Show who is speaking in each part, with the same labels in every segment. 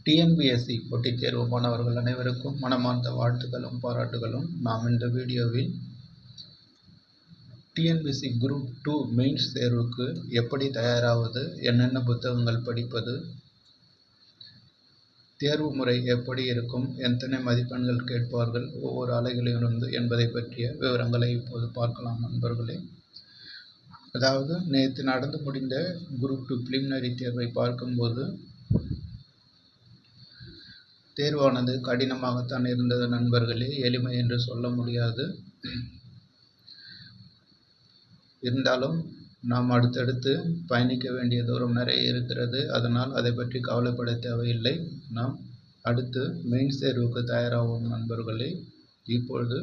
Speaker 1: TNPSC போட்டித் தேர்வு மாணவர்கள் அனைவருக்கும் மனமார்ந்த வாழ்த்துக்களும் பாராட்டுகளும். நாம் இந்த வீடியோவில் டிஎன்பிஎஸ்சி குரூப் 2 மெயின்ஸ் தேர்வுக்கு எப்படி தயாராவது, என்னென்ன புத்தகங்கள் படிப்பது, தேர்வு முறை எப்படி இருக்கும், எத்தனை மதிப்பெண்கள் கேட்பார்கள் ஒவ்வொரு அலைகளிலிருந்து என்பதை பற்றிய விவரங்களை இப்போது பார்க்கலாம் நண்பர்களே. அதாவது நேற்று நடந்து முடிந்த குரூப் 2 பிலிமினரி தேர்வை பார்க்கும்போது தேர்வானது கடினமாகத்தான் இருந்தது நண்பர்களே, எளிமை என்று சொல்ல முடியாது. இருந்தாலும் நாம் அடுத்தடுத்து பயணிக்க வேண்டிய தூரம் நிறைய இருக்கிறது. அதனால் அதை பற்றி கவலைப்பட தேவையில்லை. நாம் அடுத்து மெயின்ஸ் தேர்வுக்கு தயாராகும் நண்பர்களே. இப்பொழுது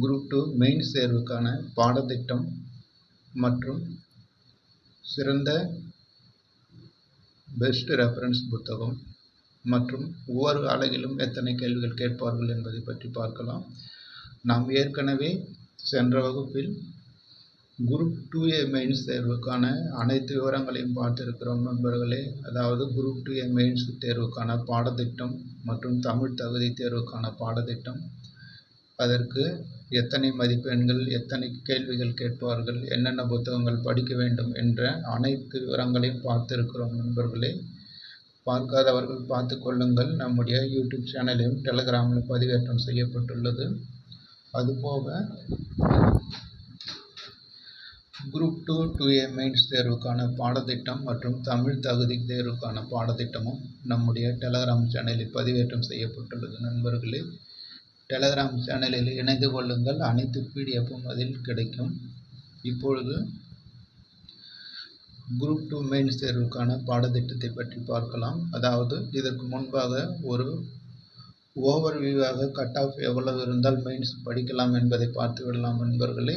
Speaker 1: குரூப் 2 மெயின்ஸ் தேர்வுக்கான பாடத்திட்டம் மற்றும் சிறந்த பெஸ்ட் ரெஃபரன்ஸ் புத்தகம் மற்றும் ஒவ்வொரு அலகிலும் எத்தனை கேள்விகள் கேட்பார்கள் என்பதை பற்றி பார்க்கலாம். நாம் ஏற்கனவே சென்ற வகுப்பில் குரூப் 2A மெயின்ஸ் தேர்வுக்கான அனைத்து விவரங்களையும் பார்த்திருக்கிறோம் நண்பர்களே. அதாவது குரூப் 2A மெயின்ஸ் தேர்வுக்கான பாடத்திட்டம் மற்றும் தமிழ் தகுதி தேர்வுக்கான பாடத்திட்டம், அதற்கு எத்தனை மதிப்பெண்கள், எத்தனை கேள்விகள் கேட்பார்கள், என்னென்ன புத்தகங்கள் படிக்க வேண்டும் என்ற அனைத்து விவரங்களையும் பார்த்திருக்கிறோம் நண்பர்களே. பார்க்காதவர்கள் பார்த்து கொள்ளுங்கள். நம்முடைய யூடியூப் சேனலையும் டெலகிராமில் பதிவேற்றம் செய்யப்பட்டுள்ளது. அதுபோக குரூப் 2A மெயின்ஸ் தேர்வுக்கான பாடத்திட்டம் மற்றும் தமிழ் தகுதி தேர்வுக்கான பாடத்திட்டமும் நம்முடைய டெலகிராம் சேனலில் பதிவேற்றம் செய்யப்பட்டுள்ளது நண்பர்களே. டெலகிராம் சேனலில் இணைந்து கொள்ளுங்கள். அனைத்து பிடிஎஃப்பும் அதில் கிடைக்கும். இப்பொழுது குரூப் 2 மெயின்ஸ் தேர்வுக்கான பாடத்திட்டத்தை பற்றி பார்க்கலாம். அதாவது இதற்கு முன்பாக ஒரு ஓவர்வியூவாக கட் ஆஃப் எவ்வளவு இருந்தால் மெயின்ஸ் படிக்கலாம் என்பதை பார்த்து விடலாம் நண்பர்களே.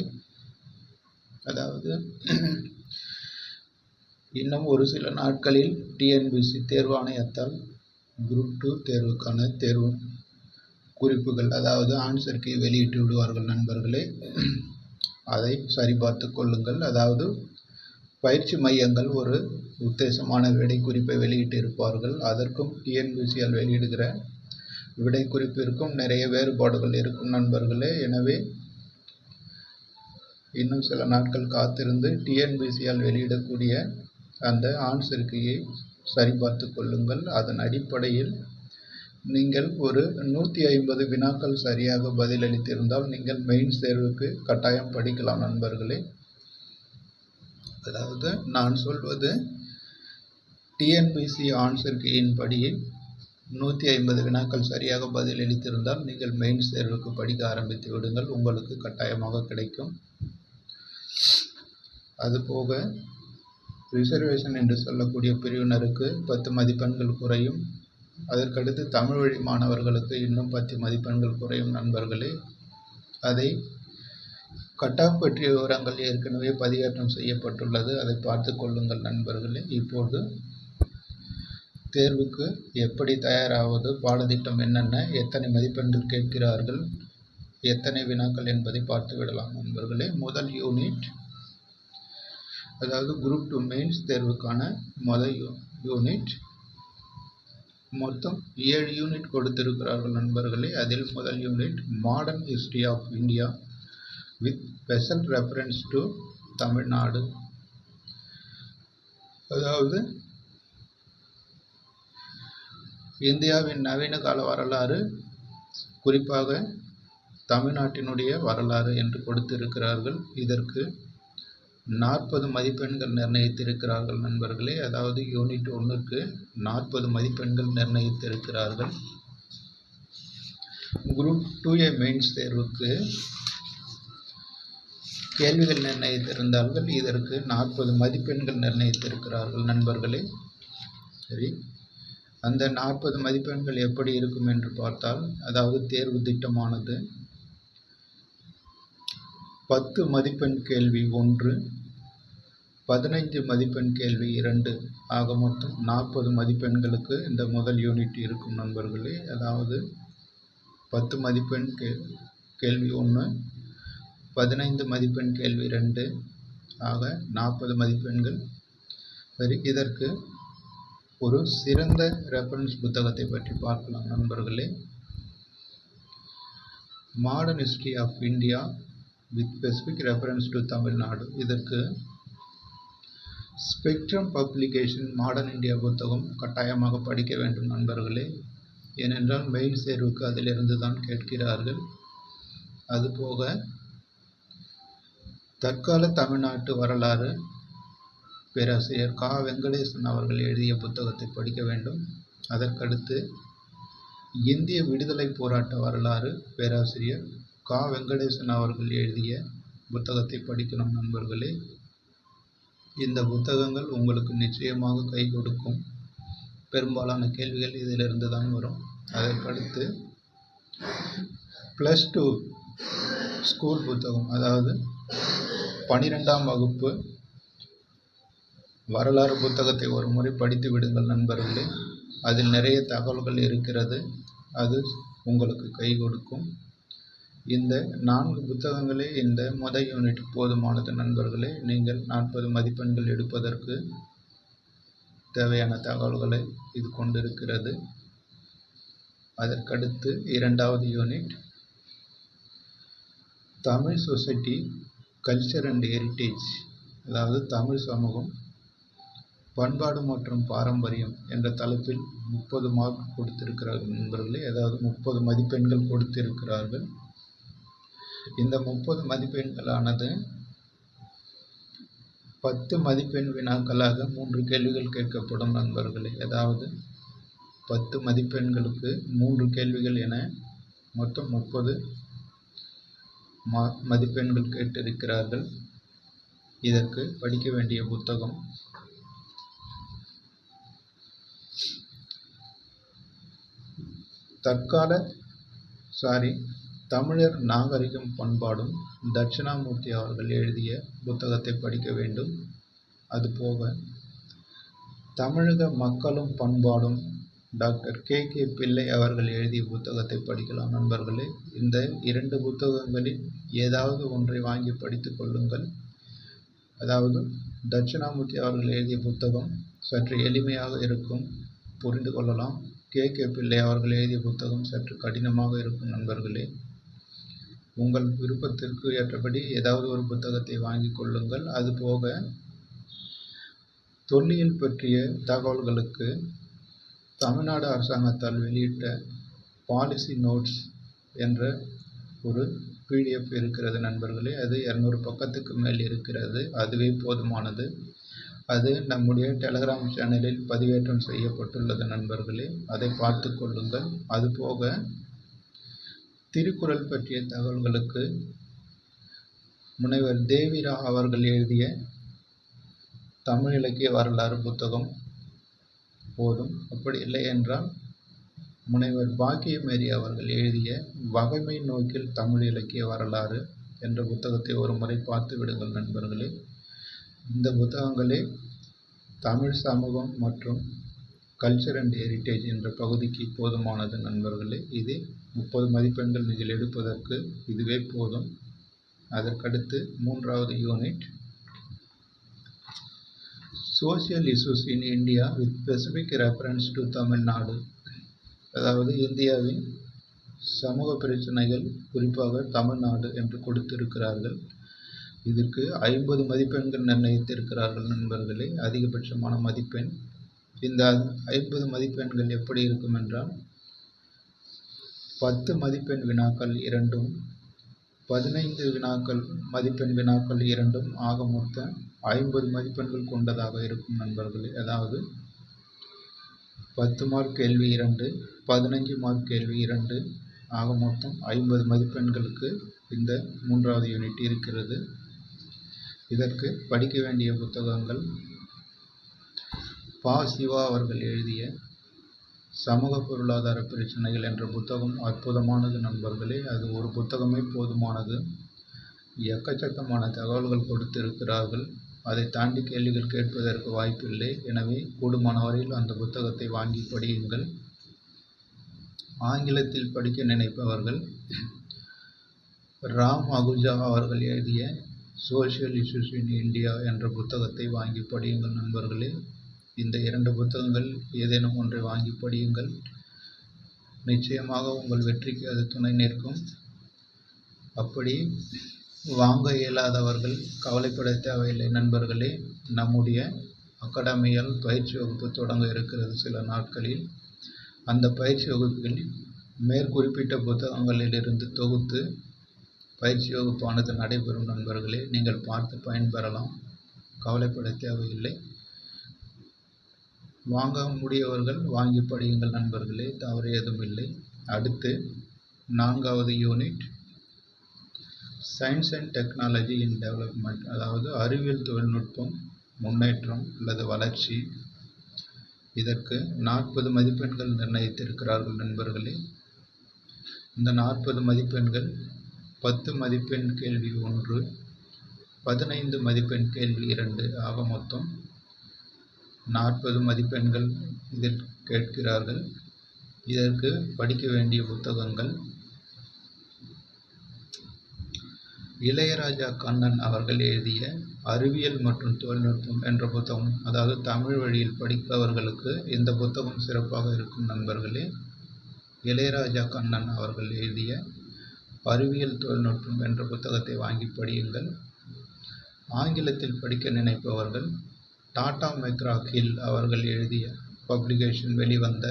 Speaker 1: அதாவது இன்னும் ஒரு சில நாட்களில் டிஎன்பிஎஸ்சி தேர்வு ஆணையத்தால் குரூப் 2 தேர்வுக்கான தேர்வு குறிப்புகள், அதாவது ஆன்சர் கீ வெளியிட்டு விடுவார்கள் நண்பர்களே. அதை சரிபார்த்து கொள்ளுங்கள். அதாவது பயிற்சி மையங்கள் ஒரு உத்தேசமான விடை குறிப்பை வெளியிட்டு இருப்பார்கள். அதற்கும் டிஎன்பிஎஸ்சியால் வெளியிடுகிற விடை குறிப்பிற்கும் நிறைய வேறுபாடுகள் இருக்கும் நண்பர்களே. எனவே இன்னும் சில நாட்கள் காத்திருந்து டிஎன்பிஎஸ்சியால் வெளியிடக்கூடிய அந்த ஆன்சர் கீயை சரிபார்த்து கொள்ளுங்கள். அதன் அடிப்படையில் நீங்கள் ஒரு 150 வினாக்கள் சரியாக பதிலளித்திருந்தால் நீங்கள் மெயின்ஸ் தேர்வுக்கு கட்டாயம் படிக்கலாம் நண்பர்களே. அதாவது நான் சொல்வது டிஎன்பிஎஸ்சி ஆன்சர் கீயின் படி 150 வினாக்கள் சரியாக பதிலளித்திருந்தால் நீங்கள் மெயின்ஸ் தேர்வுக்கு படிக்க ஆரம்பித்து விடுங்கள். உங்களுக்கு கட்டாயமாக கிடைக்கும். அதுபோக ரிசர்வேஷன் என்று சொல்லக்கூடிய பிரிவினருக்கு 10 மதிப்பெண்கள் குறையும். அதற்கடுத்து தமிழ் வழி மாணவர்களுக்கு இன்னும் 10 மதிப்பெண்கள் குறையும் நண்பர்களே. அதை கட் ஆஃப் பற்றிய விவரங்கள் ஏற்கனவே பதிவேற்றம் செய்யப்பட்டுள்ளது. அதை பார்த்து கொள்ளுங்கள் நண்பர்களே. இப்போது தேர்வுக்கு எப்படி தயாராவது, பாடத்திட்டம் என்னென்ன, எத்தனை மதிப்பெண்கள் கேட்கிறார்கள், எத்தனை வினாக்கள் என்பதை பார்த்து விடலாம் நண்பர்களே. முதல் யூனிட், அதாவது குரூப் 2 மெயின்ஸ் தேர்வுக்கான முதல் யூனிட். மொத்தம் 7 யூனிட் கொடுத்திருக்கிறார்கள் நண்பர்களே. அதில் முதல் unit modern history of India with special reference to Tamil Nadu. அதாவது இந்தியாவின் நவீன கால வரலாறு, குறிப்பாக தமிழ்நாட்டினுடைய வரலாறு என்று கொடுத்திருக்கிறார்கள். இதற்கு 40 மதிப்பெண்கள் நிர்ணயித்திருக்கிறார்கள் நண்பர்களே. அதாவது யூனிட் 1க்கு 40 மதிப்பெண்கள் நிர்ணயித்திருக்கிறார்கள். குரூப் 2A மெயின்ஸ் தேர்வுக்கு கேள்விகள் நிர்ணயித்திருந்தார்கள். இதற்கு 40 மதிப்பெண்கள் நிர்ணயித்திருக்கிறார்கள் நண்பர்களே. சரி, அந்த 40 மதிப்பெண்கள் எப்படி இருக்கும் என்று பார்த்தால், அதாவது தேர்வு திட்டமானது 10 மதிப்பெண் கேள்வி 1, 15 மதிப்பெண் கேள்வி 2 ஆக மொத்தம் 40 மதிப்பெண்களுக்கு இந்த முதல் யூனிட் இருக்கும் நண்பர்களே. அதாவது 10 மதிப்பெண் கேள்வி 1, 15 மதிப்பெண் கேள்வி 2 ஆக 40 மதிப்பெண்கள். சரி, இதற்கு ஒரு சிறந்த ரெஃபரன்ஸ் புத்தகத்தை பற்றி பார்க்கலாம் நண்பர்களே. Modern history of India with specific reference to Tamil Nadu. இதற்கு ஸ்பெக்ட்ரம் பப்ளிகேஷன் மாடர்ன் இந்தியா புத்தகம் கட்டாயமாக படிக்க வேண்டும் நண்பர்களே. ஏனென்றால் மெயின் தேர்வுக்கு அதிலிருந்து தான் கேட்கிறார்கள். அதுபோக தற்கால தமிழ்நாட்டு வரலாறு பேராசிரியர் கா. வெங்கடேசன் அவர்கள் எழுதிய புத்தகத்தை படிக்க வேண்டும். அதற்கடுத்து இந்திய விடுதலை போராட்ட வரலாறு பேராசிரியர் கா. வெங்கடேசன் அவர்கள் எழுதிய புத்தகத்தை படிக்கணும் நண்பர்களே. இந்த புத்தகங்கள் உங்களுக்கு நிச்சயமாக கை கொடுக்கும். பெரும்பாலான கேள்விகள் இதிலிருந்து தான் வரும். அதற்கடுத்து +2 ஸ்கூல் புத்தகம், அதாவது 12ஆம் வகுப்பு வரலாறு புத்தகத்தை ஒரு முறை படித்து விடுங்கள் நண்பர்களே. அதில் நிறைய தகவல்கள் இருக்கிறது. அது உங்களுக்கு கை கொடுக்கும். இந்த 4 புத்தகங்களே இந்த முதல் யூனிட் போதுமானது நண்பர்களே. நீங்கள் 40 மதிப்பெண்கள் எடுப்பதற்கு தேவையான தகவல்களை இது கொண்டிருக்கிறது. அதற்கடுத்து 2வது unit Tamil society culture and heritage, அதாவது தமிழ் சமூகம் பண்பாடு மற்றும் பாரம்பரியம் என்ற தலைப்பில் 30 மார்க் கொடுத்திருக்கிறார்கள் நண்பர்களே. அதாவது 30 மதிப்பெண்கள் கொடுத்திருக்கிறார்கள். இந்த 30 மதிப்பெண்களானது 10 மதிப்பெண் வினாக்களாக 3 கேள்விகள் கேட்கப்படும் நண்பர்களே. அதாவது 10 மதிப்பெண்களுக்கு 3 கேள்விகள் என மொத்தம் 30 மதிப்பெண்கள் கேட்டிருக்கிறார்கள். இதற்கு படிக்க வேண்டிய புத்தகம் தமிழர் நாகரிகம் பண்பாடும் தட்சிணாமூர்த்தி அவர்கள் எழுதிய புத்தகத்தை படிக்க வேண்டும். அதுபோக தமிழக மக்களும் பண்பாடும் டாக்டர் கே. பிள்ளை அவர்கள் எழுதிய புத்தகத்தை படிக்கலாம் நண்பர்களே. இந்த 2 புத்தகங்களில் ஏதாவது ஒன்றை வாங்கி படித்துக் கொள்ளுங்கள். அதாவது தட்சிணாமூர்த்தி அவர்கள் எழுதிய புத்தகம் சற்று எளிமையாக இருக்கும், புரிந்து கொள்ளலாம். கே. பிள்ளை அவர்கள் எழுதிய புத்தகம் சற்று கடினமாக இருக்கும் நண்பர்களே. உங்கள் விருப்பத்திற்கு ஏற்றபடி ஏதாவது ஒரு புத்தகத்தை வாங்கிக் கொள்ளுங்கள். அதுபோக தொல்லியல் பற்றிய தகவல்களுக்கு தமிழ்நாடு அரசாங்கத்தால் வெளியிட்ட பாலிசி நோட்ஸ் என்ற ஒரு PDF இருக்கிறது நண்பர்களே. அது 200 பக்கத்துக்கு மேல் இருக்கிறது. அதுவே போதுமானது. அது நம்முடைய டெலகிராம் சேனலில் பதிவேற்றம் செய்யப்பட்டுள்ளது நண்பர்களே. அதை பார்த்து கொள்ளுங்கள். அதுபோக திருக்குறள் பற்றிய தகவல்களுக்கு முனைவர் தேவிரா அவர்கள் எழுதிய தமிழ் இலக்கிய வரலாறு புத்தகம் போதும். அப்படி இல்லை என்றால் முனைவர் பாக்கியமேரி அவர்கள் எழுதிய வகைமை நோக்கில் தமிழ் இலக்கிய வரலாறு என்ற புத்தகத்தை ஒரு முறை பார்த்து விடுங்கள் நண்பர்களே. இந்த புத்தகங்களே தமிழ் சமூகம் மற்றும் கல்ச்சர் அண்ட் ஹெரிட்டேஜ் என்ற பகுதிக்கு போதுமானது நண்பர்களே. இது 30 மதிப்பெண்கள் இதில் எடுப்பதற்கு இதுவே போதும். அதற்கடுத்து 3வது unit social issues in India with specific reference to Tamil Nadu, அதாவது இந்தியாவின் சமூக பிரச்சனைகள் குறிப்பாக தமிழ்நாடு என்று கொடுத்திருக்கிறார்கள். இதற்கு 50 மதிப்பெண்கள் நிர்ணயித்திருக்கிறார்கள் நண்பர்களே, அதிகபட்சமான மதிப்பெண். இந்த 50 மதிப்பெண்கள் எப்படி இருக்கும் என்றால் 10 மதிப்பெண் வினாக்கள் 2ம் 15 மதிப்பெண் வினாக்கள் 2ம் ஆக மொத்தம் 50 மதிப்பெண்கள் கொண்டதாக இருக்கும் நண்பர்களே. அதாவது 10 மார்க் கேள்வி 2, 15 மார்க் கேள்வி 2 ஆக மொத்தம் 50 மதிப்பெண்களுக்கு இந்த 3வது யூனிட் இருக்கிறது. இதற்கு படிக்க வேண்டிய புத்தகங்கள் பா. சிவா அவர்கள் எழுதிய சமூக பொருளாதார பிரச்சனைகள் என்ற புத்தகம் அற்புதமானது நண்பர்களே. அது ஒரு புத்தகமே போதுமானது. எக்கச்சக்கமான தகவல்கள் கொடுத்திருக்கிறார்கள். அதை தாண்டி கேள்விகள் கேட்பதற்கு வாய்ப்பில்லை. எனவே கூடுமான வரையில் அந்த புத்தகத்தை வாங்கி படியுங்கள். ஆங்கிலத்தில் படிக்க நினைப்பவர்கள் ராம் அகுஜா அவர்கள் எழுதிய சோஷியல் இஷ்யூஸ் இன் இந்தியா என்ற புத்தகத்தை வாங்கி படியுங்கள் நண்பர்களே. இந்த 2 புத்தகங்கள் ஏதேனும் ஒன்றை வாங்கி படியுங்கள். நிச்சயமாக உங்கள் வெற்றிக்கு அது துணை நிற்கும். அப்படி வாங்க இயலாதவர்கள் கவலைப்பட தேவையில்லை நண்பர்களே. நம்முடைய அகாடமியால் பயிற்சி வகுப்பு தொடங்க இருக்கிறது சில நாட்களில். அந்த பயிற்சி வகுப்புகளில் மேற்குறிப்பிட்ட புத்தகங்களிலிருந்து தொகுத்து பயிற்சி வகுப்பானது நடைபெறும் நண்பர்களே. நீங்கள் பார்த்து பயன்பெறலாம், கவலைப்பட தேவையில்லை. வாங்க முடியவர்கள் வாங்கி படியுங்கள் நண்பர்களே, தவறு எதுவும் இல்லை. அடுத்து 4வது unit science and technology in development, அதாவது அறிவியல் தொழில்நுட்பம் முன்னேற்றம் அல்லது வளர்ச்சி. இதற்கு 40 மதிப்பெண்கள் நிர்ணயித்திருக்கிறார்கள் நண்பர்களே. இந்த 40 மதிப்பெண்கள் 10 மதிப்பெண் கேள்வி 1, 15 மதிப்பெண் கேள்வி 2 ஆக மொத்தம் 40 மதிப்பெண்கள் இதில் கேட்கிறார்கள். இதற்கு படிக்க வேண்டிய புத்தகங்கள் இளையராஜா கண்ணன் அவர்கள் எழுதிய அறிவியல் மற்றும் தொழில்நுட்பம் என்ற புத்தகம், அதாவது தமிழ் வழியில் படிப்பவர்களுக்கு இந்த புத்தகம் சிறப்பாக இருக்கும் நண்பர்களே. இளையராஜா கண்ணன் அவர்கள் எழுதிய அறிவியல் தொழில்நுட்பம் என்ற புத்தகத்தை வாங்கி படியுங்கள். ஆங்கிலத்தில் படிக்க நினைப்பவர்கள் டாடா மெக்ரா ஹில் அவர்கள் எழுதிய பப்ளிகேஷன் வெளிவந்த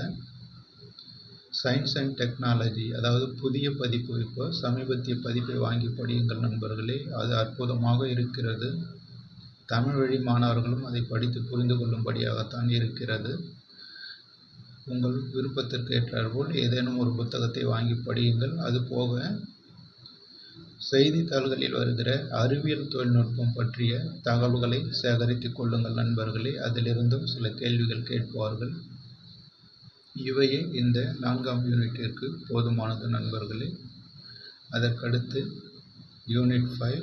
Speaker 1: சயின்ஸ் அண்ட் டெக்னாலஜி, அதாவது புதிய பதிப்பு, இப்போ சமீபத்திய பதிப்பை வாங்கி படியுங்கள் நண்பர்களே. அது அற்புதமாக இருக்கிறது. தமிழ் வழி மாணவர்களும் அதை படித்து புரிந்து கொள்ளும்படியாகத்தான் இருக்கிறது. உங்கள் விருப்பத்திற்கு ஏற்றாற்போல் ஏதேனும் ஒரு புத்தகத்தை வாங்கி படியுங்கள். அதுபோக செய்தித்தாள்களில் வருகிற அறிவியல் தொழில்நுட்பம் பற்றிய தகவல்களை சேகரித்துக் கொள்ளுங்கள் நண்பர்களே. அதிலிருந்தும் சில கேள்விகள் கேட்பார்கள். இவையே இந்த 4ஆம் யூனிட்டிற்கு போதுமானது நண்பர்களே. அதற்கடுத்து unit 5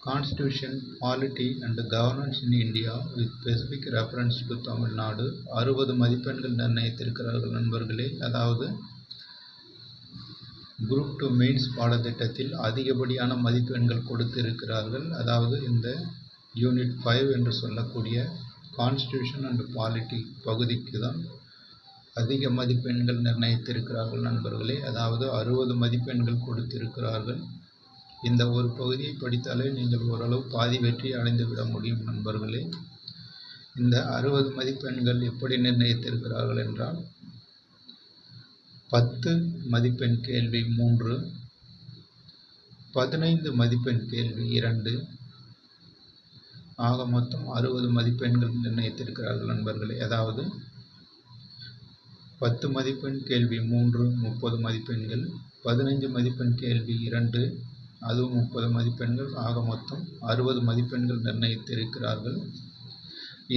Speaker 1: constitution, polity and governance in India with specific reference to Tamil Nadu. 60 மதிப்பெண்கள் நிர்ணயித்திருக்கிறார்கள் நண்பர்களே. அதாவது குரூப் 2 மெயின்ஸ் பாடத்திட்டத்தில் அதிகப்படியான மதிப்பெண்கள் கொடுத்திருக்கிறார்கள். அதாவது இந்த யூனிட் 5 என்று சொல்லக்கூடிய கான்ஸ்டிடியூஷன் அண்ட் பாலிட்டி பகுதிக்கு தான் அதிக மதிப்பெண்கள் நிர்ணயித்திருக்கிறார்கள் நண்பர்களே. அதாவது 60 மதிப்பெண்கள் கொடுத்திருக்கிறார்கள். இந்த ஒரு பகுதியை படித்தாலே நீங்கள் ஓரளவு பாதி வெற்றி அடைந்து விட முடியும் நண்பர்களே. இந்த 60 மதிப்பெண்கள் எப்படி நிர்ணயித்திருக்கிறார்கள் என்றால் 10 மதிப்பெண் கேள்வி 3, 15 மதிப்பெண் கேள்வி 2 ஆக மொத்தம் 60 மதிப்பெண்கள் நிர்ணயித்திருக்கிறார்கள் நண்பர்களே. அதாவது 10 மதிப்பெண் கேள்வி 3 30 மதிப்பெண்கள், 15 மதிப்பெண் கேள்வி 2 அதுவும் 30 மதிப்பெண்கள், ஆக மொத்தம் 60 மதிப்பெண்கள் நிர்ணயித்திருக்கிறார்கள்.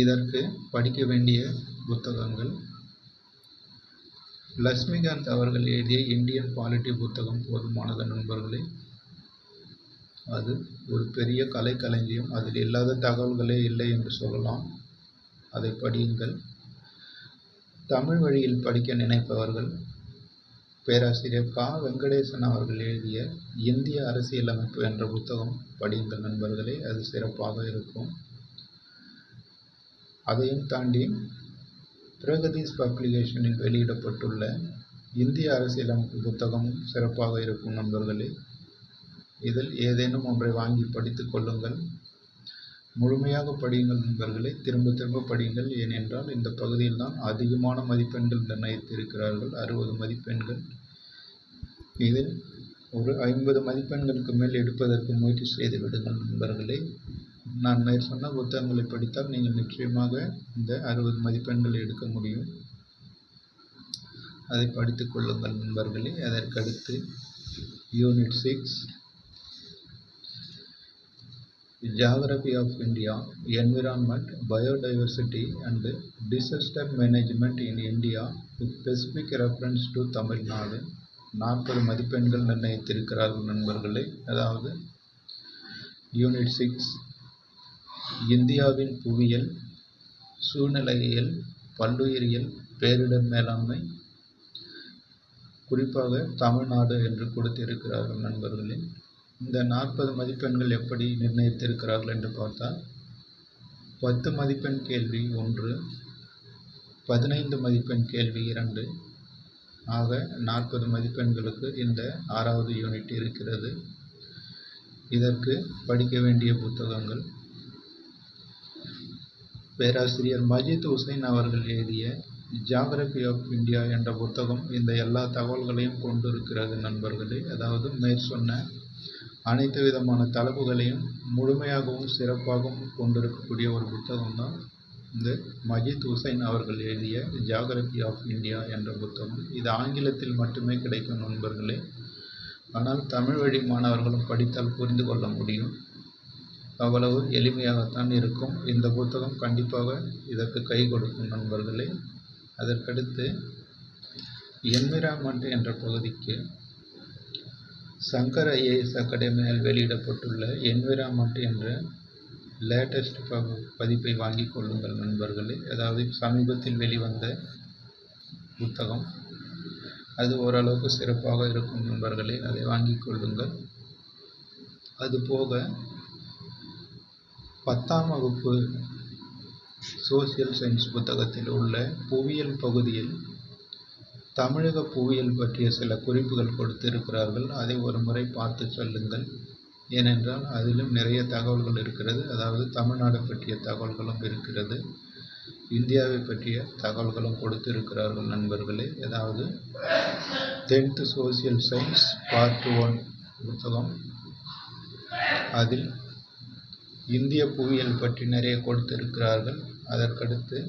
Speaker 1: இதற்கு படிக்க வேண்டிய புத்தகங்கள் லட்சுமிகாந்த் அவர்கள் எழுதிய இந்தியன் பாலிட்டி புத்தகம் போதுமானது நண்பர்களே. அது ஒரு பெரிய கலைக்களஞ்சியம். அதில் இல்லாத தகவல்களே இல்லை என்று சொல்லலாம். அதை படியுங்கள். தமிழ் வழியில் படிக்க நினைப்பவர்கள் பேராசிரியர் கா. வெங்கடேசன் அவர்கள் எழுதிய இந்திய அரசியலமைப்பு என்ற புத்தகம் படியுங்கள் நண்பர்களே. அது சிறப்பாக இருக்கும். அதையும் தாண்டி பிரகதீஷ் பப்ளிகேஷனில் வெளியிடப்பட்டுள்ள இந்திய அரசியலமைப்பு புத்தகமும் சிறப்பாக இருக்கும் நண்பர்களே. இதில் ஏதேனும் ஒன்றை வாங்கி படித்துக் கொள்ளுங்கள். முழுமையாக படியுங்கள் நண்பர்களே. திரும்ப திரும்ப படியுங்கள். ஏனென்றால் இந்த பகுதியில் தான் அதிகமான மதிப்பெண்கள் நிர்ணயித்திருக்கிறார்கள், 60 மதிப்பெண்கள். இதில் ஒரு 50 மதிப்பெண்களுக்கு மேல் எடுப்பதற்கு முயற்சி செய்து விடுங்கள் நண்பர்களே. நான் மேற்சொன்ன புத்தகங்களை படித்தால் நீங்கள் நிச்சயமாக இந்த 60 மதிப்பெண்கள் எடுக்க முடியும். அதை படித்துக் கொள்ளுங்கள் நண்பர்களே. அதற்கடுத்து unit 6 Geography of India, Environment, Biodiversity and Disaster Management in India with specific reference to Tamil Nadu. 40 மதிப்பெண்கள் நிர்ணயித்திருக்கிறார்கள் நண்பர்களே. அதாவது யூனிட் 6 இந்தியாவின் புவியியல், சூழ்நிலையியல், பல்லுயிரியல், பேரிடர் மேலாண்மை, குறிப்பாக தமிழ்நாடு என்று கொடுத்திருக்கிறார்கள் நண்பர்களே. இந்த 40 மதிப்பெண்கள் எப்படி நிர்ணயித்திருக்கிறார்கள் என்று பார்த்தால் 10 மதிப்பெண் கேள்வி 1, 15 மதிப்பெண் கேள்வி 2 ஆக 40 மதிப்பெண்களுக்கு இந்த 6வது யூனிட் இருக்கிறது. இதற்கு படிக்க வேண்டிய புத்தகங்கள் பேராசிரியர் மஜித் உசைன் அவர்கள் எழுதிய ஜியாகிரபி ஆஃப் இந்தியா என்ற புத்தகம் இந்த எல்லா தகவல்களையும் கொண்டிருக்கிறது நண்பர்களே. அதாவது மேற்சொன்ன அனைத்து விதமான தலைப்புகளையும் முழுமையாகவும் சிறப்பாகவும் கொண்டிருக்கக்கூடிய ஒரு புத்தகம் தான் இந்த மஜித் உசைன் அவர்கள் எழுதிய ஜியாகிரபி ஆஃப் இந்தியா என்ற புத்தகம். இது ஆங்கிலத்தில் மட்டுமே கிடைக்கும் நண்பர்களே. ஆனால் தமிழ் வழி மாணவர்களும் படித்தால் புரிந்து கொள்ள முடியும். அவ்வளவு எளிமையாகத்தான் இருக்கும். இந்த புத்தகம் கண்டிப்பாக இதற்கு கை கொடுக்கும் நண்பர்களே. அதற்கடுத்து என்விரான்மெண்ட் என்ற பகுதிக்கு சங்கர் ஐஏஎஸ் அகாடமியால் வெளியிடப்பட்டுள்ள என்விரான்மெண்ட் என்ற லேட்டஸ்ட் பதிப்பை வாங்கிக் கொள்ளுங்கள் நண்பர்களே. அதாவது சமீபத்தில் வெளிவந்த புத்தகம். அது ஓரளவுக்கு சிறப்பாக இருக்கும் நண்பர்களே, அதை வாங்கிக் கொள்ளுங்கள். அதுபோக 10ஆம் வகுப்பு சோசியல் சயின்ஸ் புத்தகத்தில் உள்ள புவியியல் பகுதியில் தமிழக புவியியல் பற்றிய சில குறிப்புகள் கொடுத்திருக்கிறார்கள். அதை ஒரு முறை பார்த்து சொல்லுங்கள். ஏனென்றால் அதிலும் நிறைய தகவல்கள் இருக்கிறது. அதாவது தமிழ்நாடு பற்றிய தகவல்களும் இருக்கிறது, இந்தியாவை பற்றிய தகவல்களும் கொடுத்திருக்கிறார்கள் நண்பர்களே. அதாவது 10th சோசியல் சயின்ஸ் பார்ட் 1 புத்தகம். அதில் இந்திய புவியியல் பற்றி நிறைய கொடுத்திருக்கிறார்கள். அதற்கடுத்து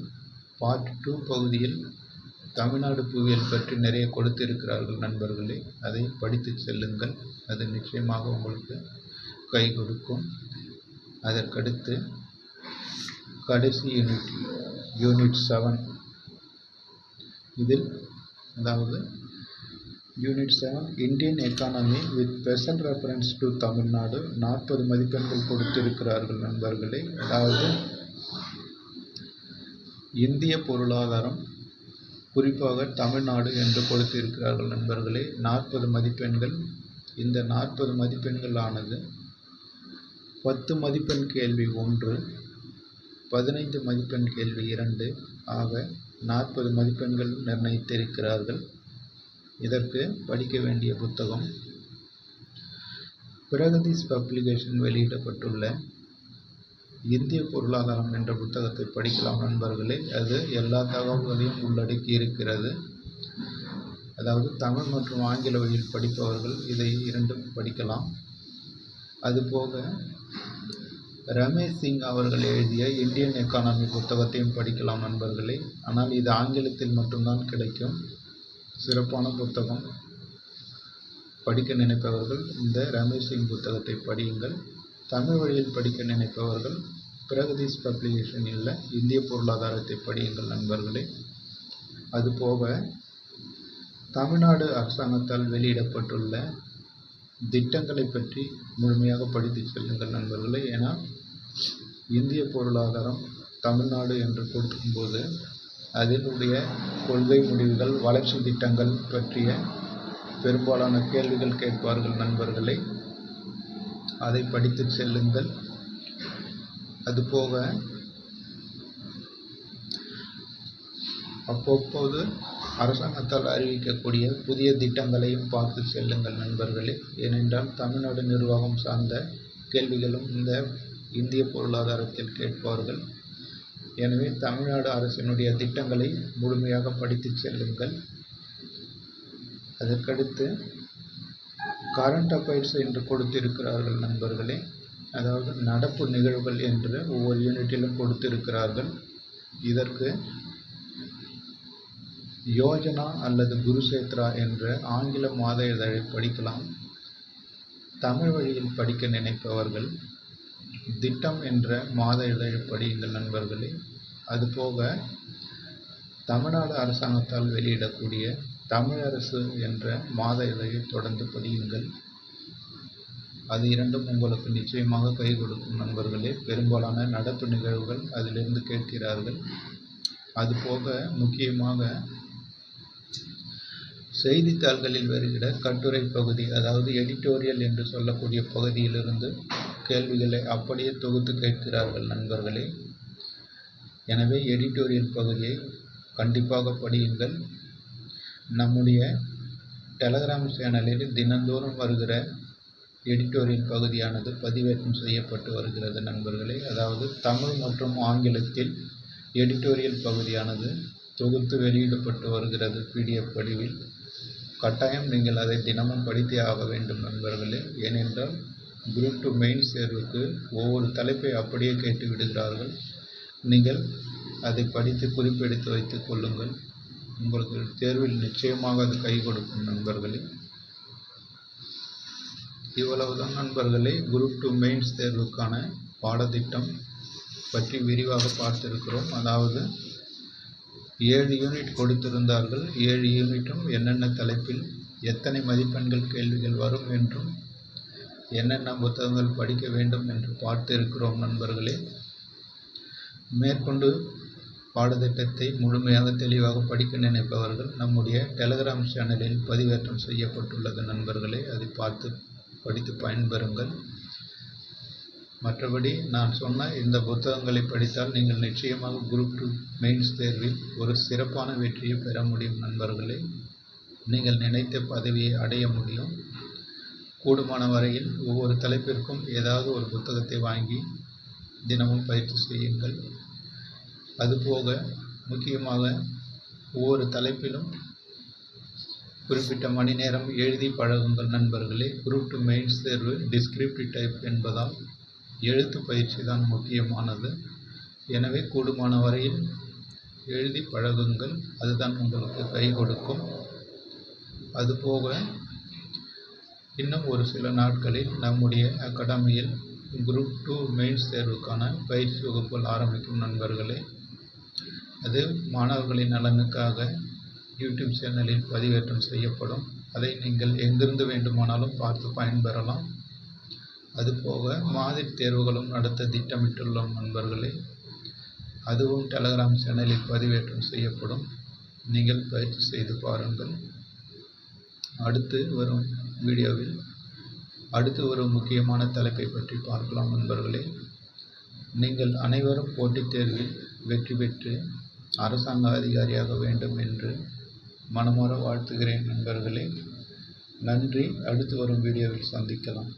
Speaker 1: பார்ட் 2 பகுதியில் தமிழ்நாடு புவியியல் பற்றி நிறைய கொடுத்திருக்கிறார்கள் நண்பர்களே. அதை படித்து செல்லுங்கள். அது நிச்சயமாக உங்களுக்கு கை கொடுக்கும். அதற்கடுத்து கடைசி யூனிட் 7. இதில் அதாவது unit 7 Indian economy with special reference to Tamil Nadu 40 மதிப்பெண்கள் கொடுத்திருக்கிறார்கள் நண்பர்களே. அதாவது இந்திய பொருளாதாரம் குறிப்பாக தமிழ்நாடு என்று கொடுத்திருக்கிறார்கள் நண்பர்களே. 40 மதிப்பெண்கள். இந்த 40 மதிப்பெண்கள் ஆனது 10 மதிப்பெண் கேள்வி 1, 15 மதிப்பெண் கேள்வி 2 ஆக 40 மதிப்பெண்கள் நிர்ணயித்திருக்கிறார்கள். இதற்கு படிக்க வேண்டிய புத்தகம் பிரகதீஷ் பப்ளிகேஷன் வெளியிடப்பட்டுள்ள இந்திய பொருளாதாரம் என்ற புத்தகத்தை படிக்கலாம் நண்பர்களே. அது எல்லா தகவல்களையும் உள்ளடக்கி இருக்கிறது. அதாவது தமிழ் மற்றும் ஆங்கில வழியில் படிப்பவர்கள் இதை இரண்டும் படிக்கலாம். அதுபோக ரமேஷ் சிங் அவர்கள் எழுதிய இந்தியன் எக்கானமி புத்தகத்தையும் படிக்கலாம் நண்பர்களே. ஆனால் இது ஆங்கிலத்தில் மட்டும்தான் கிடைக்கும். சிறப்பான புத்தகம். படிக்க நினைப்பவர்கள் இந்த ரமேஷ் சிங் புத்தகத்தை படியுங்கள். தமிழ் வழியில் படிக்க நினைப்பவர்கள் பிரகதீஷ் பப்ளிகேஷன் உள்ள இந்திய பொருளாதாரத்தை படியுங்கள் நண்பர்களே. அதுபோக தமிழ்நாடு அரசாங்கத்தால் வெளியிடப்பட்டுள்ள திட்டங்களை பற்றி முழுமையாக படித்து செல்லுங்கள் நண்பர்களே. ஏன்னா இந்திய பொருளாதாரம் தமிழ்நாடு என்று கொடுக்கும்போது அதனுடைய கொள்கை முடிவுகள், வளர்ச்சி திட்டங்கள் பற்றிய பெரும்பாலான கேள்விகள் கேட்பார்கள் நண்பர்களே. அதை படித்து செல்லுங்கள். அதுபோக அவ்வப்போது அரசாங்கத்தால் அறிவிக்கக்கூடிய புதிய திட்டங்களையும் பார்த்து செல்லுங்கள் நண்பர்களே. ஏனென்றால் தமிழ்நாடு நிர்வாகம் சார்ந்த கேள்விகளும் இந்த இந்திய பொருளாதாரத்தில் கேட்பார்கள். எனவே தமிழ்நாடு அரசினுடைய திட்டங்களை முழுமையாக படித்து செல்லுங்கள். அதற்கடுத்து கரண்ட் அஃபேர்ஸ் என்று கொடுத்திருக்கிறார்கள் நண்பர்களே. அதாவது நடப்பு நிகழ்வுகள் என்று ஒவ்வொரு யூனிட்டிலும் கொடுத்திருக்கிறார்கள். இதற்கு யோஜனா அல்லது குருஷேத்ரா என்ற ஆங்கில மாத இதழை படிக்கலாம். தமிழ் வழியில் படிக்க நினைப்பவர்கள் திட்டம் என்ற மாத இதழை படியுங்கள் நண்பர்களே. அதுபோக தமிழ்நாடு அரசாங்கத்தால் வெளியிடக்கூடிய தமிழரசு என்ற மாத இதழை தொடர்ந்து படியுங்கள். அது இரண்டும் உங்களுக்கு நிச்சயமாக கை கொடுக்கும் நண்பர்களே. பெரும்பாலான நடப்பு நிகழ்வுகள் அதிலிருந்து கேட்கிறார்கள். அதுபோக முக்கியமாக செய்தித்தாள்களில் வருகிற கட்டுரை பகுதி, அதாவது எடிட்டோரியல் என்று சொல்லக்கூடிய பகுதியிலிருந்து கேள்விகளை அப்படியே தொகுத்து கேட்கிறார்கள் நண்பர்களே. எனவே எடிட்டோரியல் பகுதியை கண்டிப்பாக படியுங்கள். நம்முடைய டெலகிராம் சேனலில் தினந்தோறும் வருகிற எடிட்டோரியல் பகுதியானது பதிவேற்றம் செய்யப்பட்டு வருகிறது நண்பர்களே. அதாவது தமிழ் மற்றும் ஆங்கிலத்தில் எடிட்டோரியல் பகுதியானது தொகுத்து வெளியிடப்பட்டு வருகிறது PDF வடிவில். கட்டாயம் நீங்கள் அதை தினமும் படித்தே ஆக வேண்டும் நண்பர்களே. ஏனென்றால் குரூப் 2 மெயின்ஸ் தேர்வுக்கு ஒவ்வொரு தலைப்பை அப்படியே கேட்டு விடுகிறார்கள். நீங்கள் அதை படித்து குறிப்பெடுத்து வைத்துக் கொள்ளுங்கள். உங்களுக்கு தேர்வில் நிச்சயமாக அது கை கொடுக்கும் நண்பர்களே. இவ்வளவுதான் நண்பர்களே குரூப் 2 மெயின்ஸ் தேர்வுக்கான பாடத்திட்டம் பற்றி விரிவாக பார்த்திருக்கிறோம். அதாவது 7 யூனிட் கொடுத்திருந்தார்கள். 7 யூனிட்டும் என்னென்ன தலைப்பில் எத்தனை மதிப்பெண்கள் கேள்விகள் வரும் என்றும் என்னென்ன புத்தகங்கள் படிக்க வேண்டும் என்று பார்த்திருக்கிறோம் நண்பர்களே. மேற்கொண்டு பாடத்திட்டத்தை முழுமையாக தெளிவாக படிக்க நினைப்பவர்கள் நம்முடைய டெலகிராம் சேனலில் பதிவேற்றம் செய்யப்பட்டுள்ளது நண்பர்களே. அதை பார்த்து படித்து பயன்பெறுங்கள். மற்றபடி நான் சொன்ன இந்த புத்தகங்களை படித்தால் நீங்கள் நிச்சயமாக குரூப் 2 மெயின்ஸ் தேர்வில் ஒரு சிறப்பான வெற்றியை பெற முடியும் நண்பர்களே. நீங்கள் நினைத்த பதவியை அடைய முடியும். கூடுமான வரையில் ஒவ்வொரு தலைப்பிற்கும் ஏதாவது ஒரு புத்தகத்தை வாங்கி தினமும் பயிற்சி செய்யுங்கள். அதுபோக முக்கியமாக ஒவ்வொரு தலைப்பிலும் குறிப்பிட்ட மணி நேரம் எழுதி பழகுங்கள் நண்பர்களே. குரூப் 2 மெயின்ஸ் தேர்வு டிஸ்கிரிப்டிவ் டைப் என்பதால் எழுத்து பயிற்சி தான் முக்கியமானது. எனவே கூடுமான வரையில் எழுதி பழகுங்கள். அதுதான் உங்களுக்கு கை கொடுக்கும். அதுபோக இன்னும் ஒரு சில நாட்களில் நம்முடைய அகாடமியில் குரூப் 2 மெயின்ஸ் தேர்வுக்கான பயிற்சி வகுப்புகள் ஆரம்பிக்கும் நண்பர்களே. அது மாணவர்களின் நலனுக்காக யூடியூப் சேனலில் பதிவேற்றம் செய்யப்படும். அதை நீங்கள் எங்கிருந்து வேண்டுமானாலும் பார்த்து பயன்பெறலாம். அதுபோக மாதிரி தேர்வுகளும் நடத்த திட்டமிட்டுள்ளோம் நண்பர்களே. அதுவும் டெலகிராம் சேனலில் பதிவேற்றம் செய்யப்படும். நீங்கள் பயிற்சி செய்து பாருங்கள். அடுத்து வரும் வீடியோவில் அடுத்து ஒரு முக்கியமான தலைப்பை பற்றி பார்க்கலாம் நண்பர்களே. நீங்கள் அனைவரும் போட்டித் தேர்வில் வெற்றி பெற்று அரசாங்க அதிகாரியாக வேண்டும் என்று மனமாற வாழ்த்துகிறேன் நண்பர்களே. நன்றி. அடுத்து வரும் வீடியோவில் சந்திக்கலாம்.